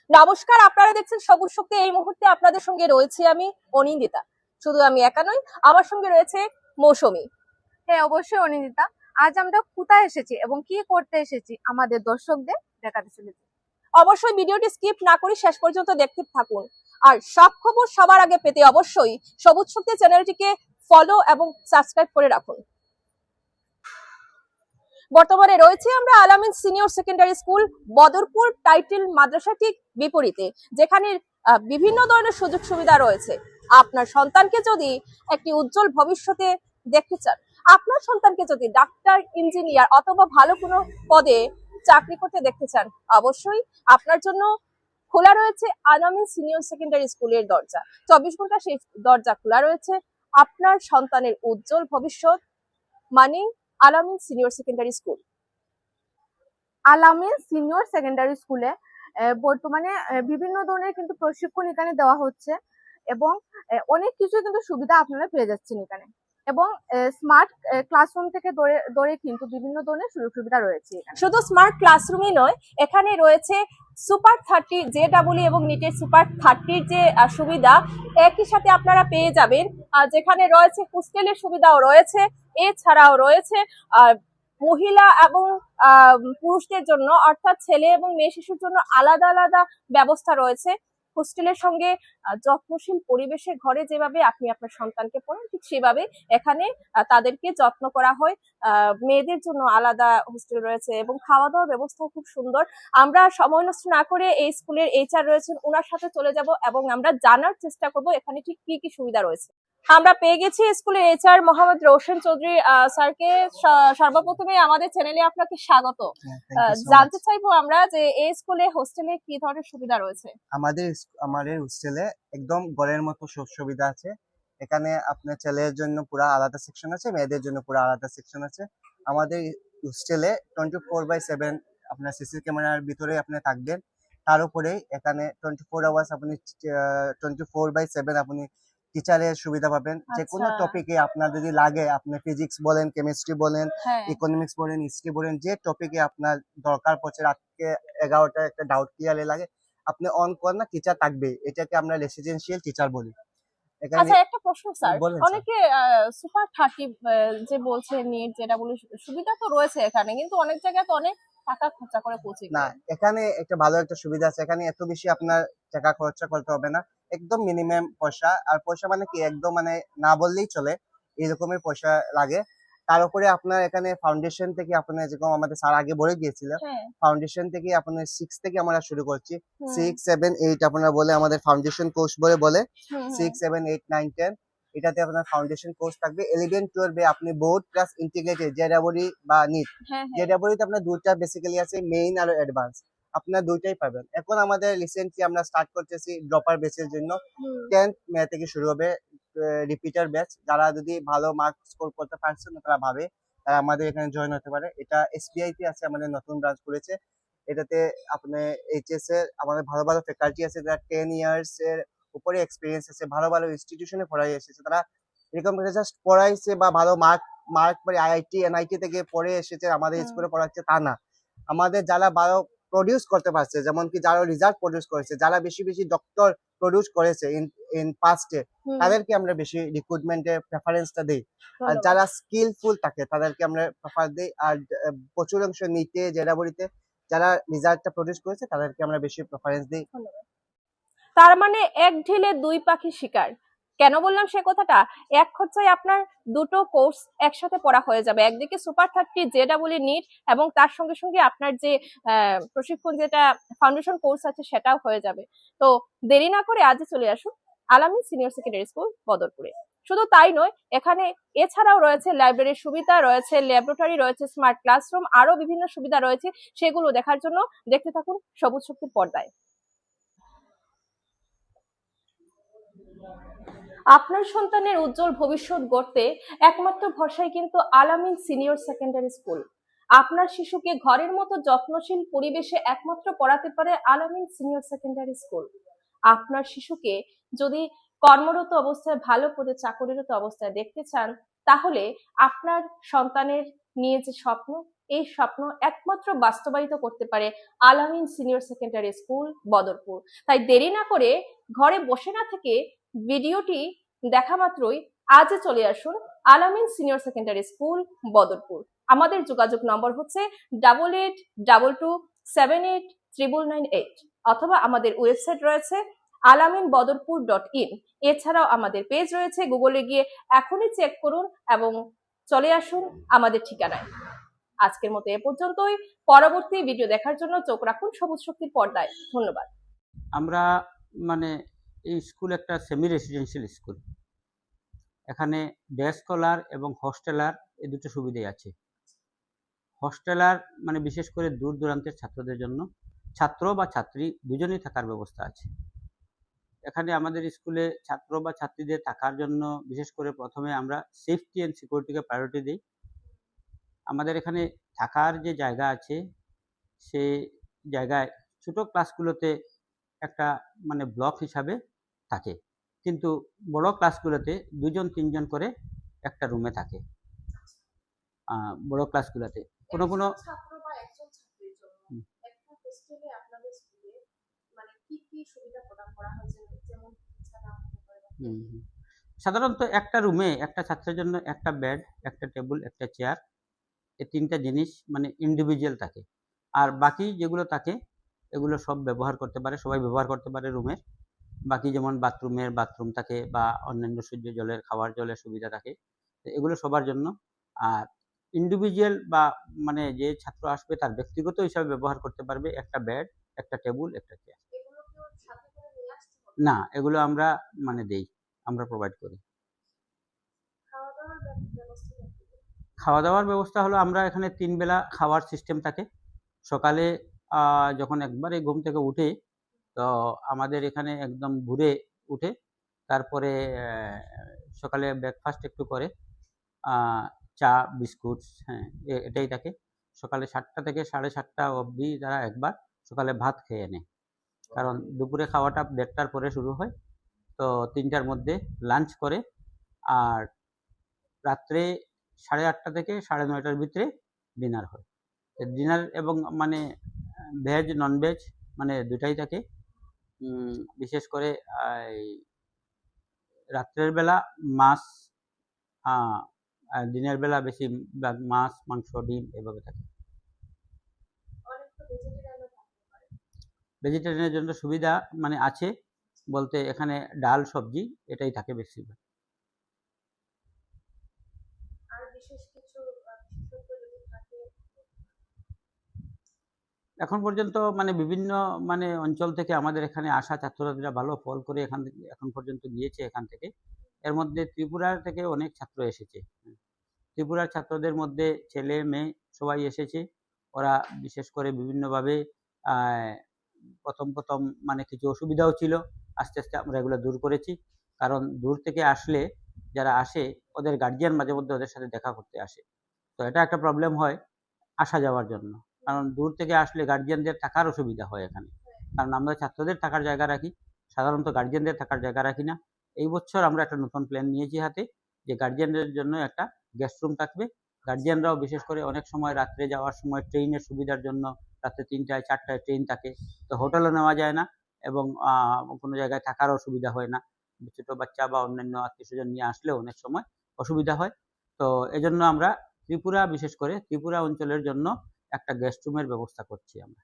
নমস্কার, আপনারা দেখছেন সবুজ শক্তি। এই মুহূর্তে আপনাদের সঙ্গে রয়েছে আমি অনিন্দিতা। শুধু আমি একা নই, আমার সঙ্গে রয়েছে মৌসুমী। হ্যাঁ, অবশ্যই অনিন্দিতা। আজ আমরা কোথায় এসেছি এবং কি করতে এসেছি আমাদের দর্শকদের দেখাতে চলেছি। অবশ্যই ভিডিওটি স্কিপ না করে শেষ পর্যন্ত দেখতে থাকুন। আর সব খবর সবার আগে পেতে অবশ্যই সবুজ শক্তি চ্যানেলটিকে ফলো এবং সাবস্ক্রাইব করে রাখুন। বর্তমানে রয়েছে আমরা Alamin senior secondary school, Badarpur title মাদ্রাসা ঠিক বিপরীতে, যেখানে বিভিন্ন ধরনের সুযোগ সুবিধা রয়েছে। আপনার সন্তানকে যদি একটি উজ্জ্বল ভবিষ্যতে দেখতে চান, আপনার সন্তানকে যদি ডাক্তার, ইঞ্জিনিয়ার অথবা ভালো কোনো পদে চাকরি করতে দেখতে চান, অবশ্যই আপনার জন্য খোলা রয়েছে আলামিন সিনিয়র সেকেন্ডারি স্কুলের দরজা। 24 ঘন্টা সেই দরজা খোলা রয়েছে। আপনার সন্তানের উজ্জ্বল ভবিষ্যৎ মানে আলামিন সিনিয়র সেকেন্ডারি স্কুল। আলামিন সিনিয়র সেকেন্ডারি স্কুলে বর্তমানে বিভিন্ন ধরনের কিন্তু প্রশিক্ষণ এখানে দেওয়া হচ্ছে এবং অনেক কিছু কিন্তু সুবিধা আপনারা পেয়ে যাচ্ছেন এখানে এবং স্মার্ট ক্লাসরুম থেকে ধরে কিন্তু বিভিন্ন ধরনের সুযোগ সুবিধা রয়েছে এখানে। শুধু স্মার্ট ক্লাসরুমই নয়, এখানে রয়েছে সুপার 30 JEE এবং নিটের সুপার 30 যে সুবিধা একই সাথে আপনারা পেয়ে যাবেন। যেখানে রয়েছে হোস্টেলের সুবিধাও রয়েছে, এছাড়াও রয়েছে মহিলা এবং পুরুষদের জন্য, অর্থাৎ ছেলে এবং মেয়ে শিশুর জন্য আলাদা আলাদা ব্যবস্থা রয়েছে। হোস্টেলের সঙ্গে যত্নশীল পরিবেশে ঘরে যেভাবে আপনি আপনার সন্তানকে পড়ান, ঠিক সেভাবে এখানে তাদেরকে যত্ন করা হয়। মেয়েদের জন্য আলাদা হোস্টেল রয়েছে এবং খাওয়া দাওয়ার ব্যবস্থা খুব সুন্দর। আমরা সময় নষ্ট না করে এই স্কুলের HR রয়েছেন, ওনার সাথে চলে যাব এবং আমরা জানার চেষ্টা করব এখানে ঠিক কি কি সুবিধা রয়েছে। আমরা পেয়ে গেছি স্কুলের HR মোহাম্মদ রোশন চৌধুরী স্যারকে। সর্বপ্রথমে আমাদের চ্যানেলে আপনাকে স্বাগত। জানতে চাইবো আমরা যে এই স্কুলে হোস্টেলে কি ধরনের সুবিধা রয়েছে। আমাদের হোস্টেলে একদম ঘরের মতো সব সুবিধা আছে। এখানে আপনার ছেলের জন্য পুরো আলাদা সেকশন আছে, মেয়েদের জন্য পুরো আলাদা সেকশন আছে। আমাদের হোস্টেলে 24/7 আপনার সিসি ক্যামেরার ভিতরে আপনি থাকবেন। তার উপরে এখানে 24 আওয়ার্স আপনি 24/7 আপনি টিচারের সুবিধা পাবেন। যে কোনো টপিকে আপনার যদি লাগে, আপনি ফিজিক্স বলেন, কেমিস্ট্রি বলেন, ইকোনমিক্স বলেন, হিস্ট্রি বলেন, যে টপিকে আপনার দরকার পড়ছে, রাতকে 11টা একটা ডাউট ক্লিয়ারে লাগে, আপনি অন করেন না, টিচার থাকবে। এটাকে আমরা রেসিডেন্সিয়াল টিচার বলি। আচ্ছা, একটা প্রশ্ন স্যার, বলেন। অনেকে সুপার 30 যে বলছে, নিট যেটা বলে, সুবিধা তো রয়েছে এখানে, কিন্তু অনেক জায়গায় তো অনেক টাকা খরচা করে কোচিং। না, এখানে একটা ভালো একটা সুবিধা আছে। এখানে এত বেশি আপনার টাকা খরচা করতে হবে না, একদম মিনিমাম পয়সা। আর পয়সা মানে কি, একদম মানে না বললেই চলে, এরকমই পয়সা লাগে। তার উপরে আপনার এখানে ফাউন্ডেশন থেকে আপনার, যেরকম আমাদের স্যার আগে বলে গিয়েছিল, ফাউন্ডেশন থেকে আপনার 6 থেকে আমরা শুরু করছি। 6, 7, 8 আপনারা বলে আমাদের ফাউন্ডেশন কোর্স বলে 6, 7, 8, 9, 10 এটাতে আপনার ফাউন্ডেশন কোর্স থাকবে। 11, 12 এ আপনি বোর্ড প্লাস ইন্টিগ্রেটেড জেডাবলি বা নিট। জেডাবলিতে আপনার দুইটা বেসিক্যালি আছে, মেইন আর অ্যাডভান্স, আপনার দুইটাই পাবেন। এখন আমাদের রিসেন্টলি আমরা স্টার্ট করতেছি ড্রপার বেসের জন্য। 10th মে থেকে শুরু হবে রিপিটার ব্যাচ। যারা যদি ভালো মার্ক স্কোর করতে পারছে না, তারা ভাবে তারা আমাদের এখানে জয়েন হতে পারে। এটা SBI তে আছে, আমাদের নতুন ব্রাঞ্চ খুলেছে। এটাতে আপনি HS এর আমাদের ভালো ভালো ফ্যাকাল্টি আছে, যারা 10 ইয়ার্স এর উপরে এক্সপিরিয়েন্স আছে, ভালো ভালো ইনস্টিটিউশনে পড়াই এসেছে। তারা এরকম করে জাস্ট পড়াইছে বা ভালো মার্ক পরে IIT NIT থেকে পড়ে এসেছে আমাদের স্কুলে পড়াচ্ছে তা না। আমাদের যারা ভালো প্রডিউস করতে পারছে, যেমন কি যারা রেজাল্ট প্রডিউস করেছে, যারা বেশি বেশি ডক্টর প্রডিউস করেছে ইন পাস্টে, তাদেরকে আমরা বেশি রিক্রুটমেন্টের প্রেফারেন্সটা দেই। আর যারা স্কিলফুল থাকে তাদেরকে আমরা প্রেফার দেই। আর প্রচুর অংশ নিতে জেডাবলিতে যারা রেজাল্টটা প্রডিউস করেছে তাদেরকে আমরা বেশি প্রেফারেন্স দিই। তার মানে এক ঢিলে দুই পাখি শিকার। কেন বললাম সে কথাটা? এক খরচায় আপনার দুটো কোর্স একসাথে পড়া হয়ে যাবে। একদিকে সুপার 30 JEE নিট এবং তার সঙ্গে সঙ্গে আপনার যে প্রশিক্ষণ, যেটা ফাউন্ডেশন কোর্স আছে, সেটাও হয়ে যাবে। তো দেরি না করে আজই চলে আসুন আলামিন সিনিয়র সেকেন্ডারি স্কুল, বদরপুরে। শুধু তাই নয়, এখানে এছাড়াও রয়েছে লাইব্রেরির সুবিধা, রয়েছে ল্যাবরেটরি, রয়েছে স্মার্ট ক্লাসরুম, আরো বিভিন্ন সুবিধা রয়েছে। সেগুলো দেখার জন্য দেখতে থাকুন সবুজ শক্তির পর্দায়। আপনার সন্তানের উজ্জ্বল ভবিষ্যৎ গড়তে একমাত্র ভরসাই কিন্তু আলামিন সিনিয়র সেকেন্ডারি স্কুল। আপনার শিশুকে ঘরের মতো যত্নশীল পরিবেশে একমাত্র পড়াতে পারে আলামিন সিনিয়র সেকেন্ডারি স্কুল। আপনার শিশুকে যদি কর্মরত অবস্থায়, ভালো পদে চাকরিরত অবস্থায় দেখতে চান, তাহলে আপনার সন্তানের নিয়ে যে স্বপ্ন, এই স্বপ্ন একমাত্র বাস্তবায়িত করতে পারে আল আমিন সিনিয়র সেকেন্ডারি স্কুল বদরপুর। তাই দেরি না করে ঘরে বসে না থেকে ভিডিওটি দেখা মাত্রই আজই চলে আসুন আল আমিন সিনিয়র সেকেন্ডারি স্কুল বদরপুর। আমাদের যোগাযোগ নম্বর হচ্ছে 8822789998, অথবা আমাদের ওয়েবসাইট রয়েছে alaminbodorpur.in। এছাড়াও আমাদের পেজ রয়েছে, গুগলে গিয়ে এখনই চেক করুন এবং চলে আসুন আমাদের ঠিকানায়। আজকের মতো এ পর্যন্তই। পরবর্তী ভিডিও দেখার জন্য চোখ রাখুন সবুজ শক্তির পর্দায়। ধন্যবাদ। আমরা মানে এই স্কুল একটা সেমি রেসিডেন্সিয়াল স্কুল। এখানে ডে স্কলার এবং হস্টেলার এই দুটো সুবিধাই আছে। হস্টেলার মানে বিশেষ করে দূর দূরান্তের ছাত্রদের জন্য, ছাত্র বা ছাত্রী দুজনেই থাকার ব্যবস্থা আছে। এখানে আমাদের স্কুলে ছাত্র বা ছাত্রীদের থাকার জন্য বিশেষ করে প্রথমে আমরা সেফটি অ্যান্ড সিকিউরিটিকে প্রায়োরিটি দিই। আমাদের এখানে থাকার যে জায়গা আছে সে জায়গায় ছোট ক্লাসগুলোতে একটা মানে ব্লক হিসাবে থাকে, কিন্তু বড় ক্লাসগুলোতে 2জন 3জন করে একটা রুমে থাকে। বড় ক্লাসগুলোতে কোনো কোনো ছাত্র বা একজন ছাত্রীর জন্য হুম। একটা হোস্টেলে আপনাদের স্কুলে মানে কি কি সুবিধা প্রদান করা হয়েছে, যেমন ছাড়া হতে পারে বা হুম, হুম। সাধারণত একটা রুমে একটা ছাত্রের জন্য একটা বেড, একটা টেবিল, একটা চেয়ার, এই 3টা জিনিস মানে ইন্ডিভিজুয়াল থাকে। আর বাকি যেগুলো থাকে এগুলো সব ব্যবহার করতে পারে, সবাই ব্যবহার করতে পারে রুমের। বাকি যেমন বাথরুম থাকে বা অন্যান্য সূর্য জলের, খাওয়ার জলের সুবিধা থাকে, তো এগুলো সবার জন্য। আর ইন্ডিভিজুয়াল বা মানে যে ছাত্র আসবে তার ব্যক্তিগত হিসাবে ব্যবহার করতে পারবে একটা বেড, একটা টেবিল, একটা চেয়ার। এগুলো কেউ সাথে করে নিয়ে আসতে হবে? না, এগুলো আমরা মানে দেই, আমরা প্রোভাইড করি। খাওয়া দাওয়ার ব্যবস্থা করতে হবে? খাওয়া দাওয়ার ব্যবস্থা হলো আমরা এখানে 3 বেলা খাওয়ার সিস্টেম থাকে। সকালে যখন একবারে ঘুম থেকে উঠি, তো আমাদের এখানে একদম ভোরে উঠে তারপরে সকালে ব্রেকফাস্ট একটু করে চা, বিস্কুটস, হ্যাঁ, এটাই থাকে। সকালে 7টা থেকে 7:30 অবধি তারা একবার সকালে ভাত খেয়ে নেয়। কারণ দুপুরে খাওয়াটা 1:30টার পরে শুরু হয়। তো 3টার মধ্যে লাঞ্চ করে, আর রাত্রে 8:30 থেকে 9:30টার ভিতরে ডিনার হয়। ডিনার এবং মানে ভেজ, ননভেজ মানে দুটাই থাকে। বিশেষ করে এই রাত্রের বেলা মাছ, আর দিনের বেলা বেশি মাছ, মাংস, ডিম এভাবে থাকে। অনেক তো ভেজিটেরিয়ানও থাকতে পারে। ভেজিটেরিয়ানের জন্য সুবিধা মানে আছে বলতে এখানে ডাল, সবজি এটাই থাকে বেশিরভাগ। আর বিশেষ কিছু বিশেষত্ব যদি থাকে? এখন পর্যন্ত মানে বিভিন্ন মানে অঞ্চল থেকে আমাদের এখানে আসা ছাত্রছাত্রীরা ভালো ফল করে এখান থেকে এখন পর্যন্ত গিয়েছে এখান থেকে। এর মধ্যে ত্রিপুরা থেকে অনেক ছাত্র এসেছে। ত্রিপুরার ছাত্রদের মধ্যে ছেলে মেয়ে সবাই এসেছে। ওরা বিশেষ করে বিভিন্নভাবে প্রথম মানে কিছু অসুবিধাও ছিল, আস্তে আস্তে আমরা এগুলো দূর করেছি। কারণ দূর থেকে আসলে যারা আসে ওদের গার্জিয়ান মাঝে মধ্যে ওদের সাথে দেখা করতে আসে, তো এটা একটা প্রবলেম হয় আসা যাওয়ার জন্য। কারণ দূর থেকে আসলে গার্জিয়ানদের থাকার অসুবিধা হয় এখানে, কারণ আমরা ছাত্রদের থাকার জায়গা রাখি, সাধারণত গার্জিয়ানদের থাকার জায়গা রাখি না। এই বছর আমরা একটা নতুন প্ল্যান নিয়েছি হাতে, যে গার্জিয়ানদের জন্য একটা গেস্ট রুম থাকবে। গার্জিয়ানরাও বিশেষ করে অনেক সময় রাত্রে যাওয়ার সময় ট্রেনের সুবিধার জন্য রাত্রে 3টায় 4টায় ট্রেন থাকে, তো হোটেলও নেওয়া যায় না এবং কোনো জায়গায় থাকারও সুবিধা হয় না। ছোট বাচ্চা বা অন্যান্য আত্মীয়স্বজন নিয়ে আসলেও অনেক সময় অসুবিধা হয়। তো এজন্য আমরা ত্রিপুরা, বিশেষ করে ত্রিপুরা অঞ্চলের জন্য একটা গেস্ট রুমের ব্যবস্থা করছি আমরা।